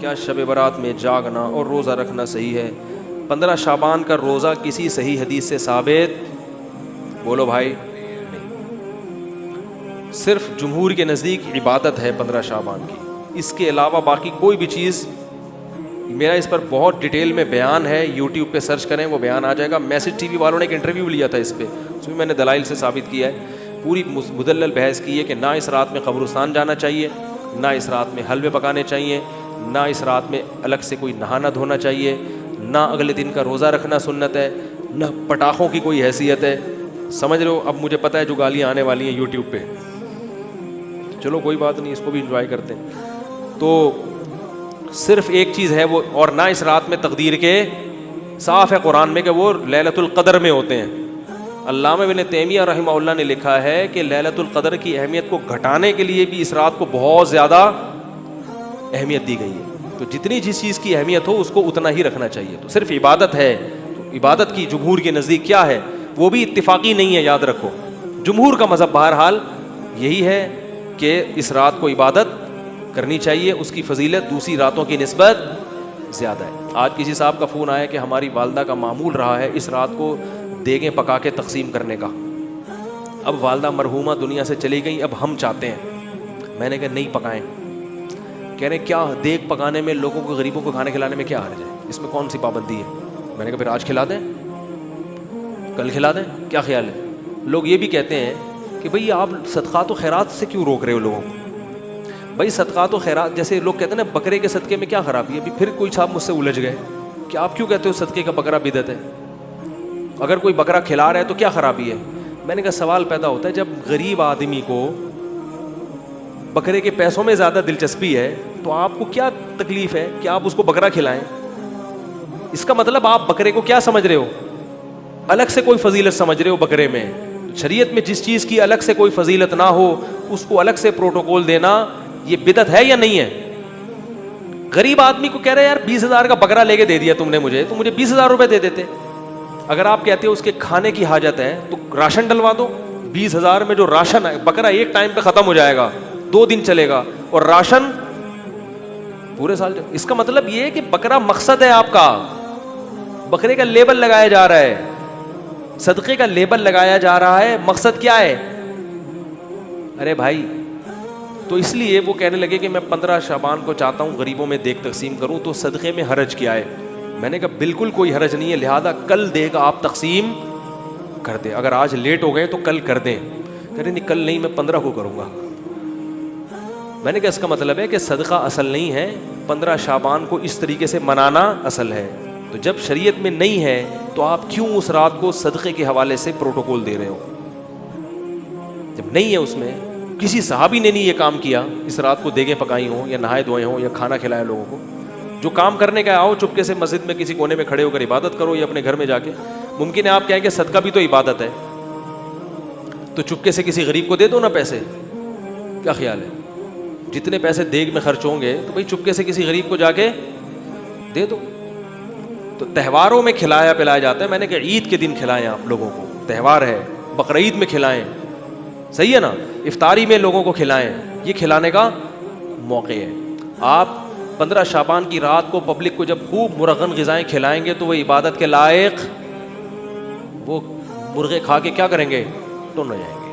کیا شب برات میں جاگنا اور روزہ رکھنا صحیح ہے؟ 15 شعبان کا روزہ کسی صحیح حدیث سے ثابت؟ بولو بھائی نہیں، صرف جمہور کے نزدیک عبادت ہے 15 شعبان کی، اس کے علاوہ باقی کوئی بھی چیز، میرا اس پر بہت ڈیٹیل میں بیان ہے، یوٹیوب پہ سرچ کریں وہ بیان آ جائے گا۔ میسج ٹی وی والوں نے ایک انٹرویو لیا تھا اس پہ، اس میں نے دلائل سے ثابت کیا ہے، پوری مدلل بحث کی ہے کہ نہ اس رات میں قبرستان جانا چاہیے، نہ اس رات میں حلوے پکانے چاہیے، نہ اس رات میں الگ سے کوئی نہانا دھونا چاہیے، نہ اگلے دن کا روزہ رکھنا سنت ہے، نہ پٹاخوں کی کوئی حیثیت ہے۔ سمجھ رہے ہو؟ اب مجھے پتہ ہے جو گالیاں آنے والی ہیں یوٹیوب پہ، چلو کوئی بات نہیں، اس کو بھی انجوائے کرتے ہیں۔ تو صرف ایک چیز ہے وہ، اور نہ اس رات میں تقدیر کے، صاف ہے قرآن میں کہ وہ لیلۃ القدر میں ہوتے ہیں۔ علامہ ابن تیمیہ رحمہ اللہ نے لکھا ہے کہ لیلۃ القدر کی اہمیت کو گھٹانے کے لیے بھی اس رات کو بہت زیادہ اہمیت دی گئی ہے، تو جتنی جس چیز کی اہمیت ہو اس کو اتنا ہی رکھنا چاہیے۔ تو صرف عبادت ہے، تو عبادت کی جمہور کے نزدیک کیا ہے، وہ بھی اتفاقی نہیں ہے، یاد رکھو۔ جمہور کا مذہب بہرحال یہی ہے کہ اس رات کو عبادت کرنی چاہیے، اس کی فضیلت دوسری راتوں کی نسبت زیادہ ہے۔ آج کسی صاحب کا فون آیا کہ ہماری والدہ کا معمول رہا ہے اس رات کو دیگیں پکا کے تقسیم کرنے کا، اب والدہ مرحومہ دنیا سے چلی گئی، اب ہم چاہتے ہیں۔ میں نے کہا نہیں پکائیں۔ کہہ رہے کیا دیگ پکانے میں، لوگوں کو، غریبوں کو کھانے کھلانے میں کیا حرج ہے، اس میں کون سی پابندی ہے؟ میں نے کہا پھر آج کھلا دیں، کل کھلا دیں، کیا خیال ہے؟ لوگ یہ بھی کہتے ہیں کہ بھئی آپ صدقات و خیرات سے کیوں روک رہے ہو لوگوں کو؟ بھائی صدقات و خیرات، جیسے لوگ کہتے ہیں نا بکرے کے صدقے میں کیا خرابی ہے، ابھی پھر کوئی صاحب مجھ سے الجھ گئے کہ آپ کیوں کہتے ہو صدقے کا بکرا بدعت ہے، اگر کوئی بکرا کھلا رہا ہے تو کیا خرابی ہے؟ میں نے کہا سوال پیدا ہوتا ہے جب غریب آدمی کو بکرے کے پیسوں میں زیادہ دلچسپی ہے تو آپ کو کیا تکلیف ہے کہ آپ اس کو بکرا کھلائیں؟ اس کا مطلب آپ بکرے کو کیا سمجھ رہے ہو، الگ سے کوئی فضیلت سمجھ رہے ہو بکرے میں۔ شریعت میں جس چیز کی الگ سے کوئی فضیلت نہ ہو اس کو الگ سے پروٹوکول دینا یہ بدعت ہے یا نہیں ہے؟ غریب آدمی کو کہہ رہے یار 20,000 کا بکرا لے کے دے دیا تم نے مجھے، تو مجھے 20,000 روپے دے دیتے۔ اگر آپ کہتے ہو اس کے کھانے کی حاجت ہے تو راشن ڈلوا دو، 20,000 میں جو راشن ہے، بکرا ایک ٹائم پہ ختم ہو جائے گا، 2 دن چلے گا، اور راشن پورے سال۔ اس کا مطلب یہ ہے کہ بکرا مقصد ہے آپ کا، بکرے کا لیبل لگایا جا رہا ہے، صدقے کا لیبل لگایا جا رہا ہے، مقصد کیا ہے؟ ارے بھائی، تو اس لیے وہ کہنے لگے کہ میں 15 شعبان کو چاہتا ہوں غریبوں میں دیگ تقسیم کروں، تو صدقے میں حرج کیا ہے؟ میں نے کہا بالکل کوئی حرج نہیں ہے، لہذا کل دیگ آپ تقسیم کر دیں، اگر آج لیٹ ہو گئے تو کل کر دیں۔ کہہ رہے نہیں کل نہیں، میں 15 کو کروں گا۔ میں نے کہا اس کا مطلب ہے کہ صدقہ اصل نہیں ہے، 15 شعبان کو اس طریقے سے منانا اصل ہے۔ تو جب شریعت میں نہیں ہے تو آپ کیوں اس رات کو صدقے کے حوالے سے پروٹوکول دے رہے ہو؟ جب نہیں ہے، اس میں کسی صحابی نے نہیں یہ کام کیا، اس رات کو دیگیں پکائی ہوں یا نہائے دھوئے ہوں یا کھانا کھلایا لوگوں کو۔ جو کام کرنے کا آؤ چپکے سے مسجد میں کسی کونے میں کھڑے ہو کر عبادت کرو، یا اپنے گھر میں جا کے۔ ممکن ہے آپ کہیں کہ صدقہ بھی تو عبادت ہے، تو چپکے سے کسی غریب کو دے دو نا پیسے، کیا خیال ہے؟ جتنے پیسے دیگ میں خرچ ہوں گے تو بھائی چپکے سے کسی غریب کو جا کے دے دو۔ تو تہواروں میں کھلایا پلایا جاتا ہے، میں نے کہا عید کے دن کھلائیں آپ لوگوں کو، تہوار ہے، بقرعید میں کھلائیں، صحیح ہے نا، افطاری میں لوگوں کو کھلائیں، یہ کھلانے کا موقع ہے۔ آپ 15 شعبان کی رات کو پبلک کو جب خوب مرغن غذائیں کھلائیں گے تو وہ عبادت کے لائق، وہ مرغے کھا کے کیا کریں گے؟ ٹن ہو جائیں گے۔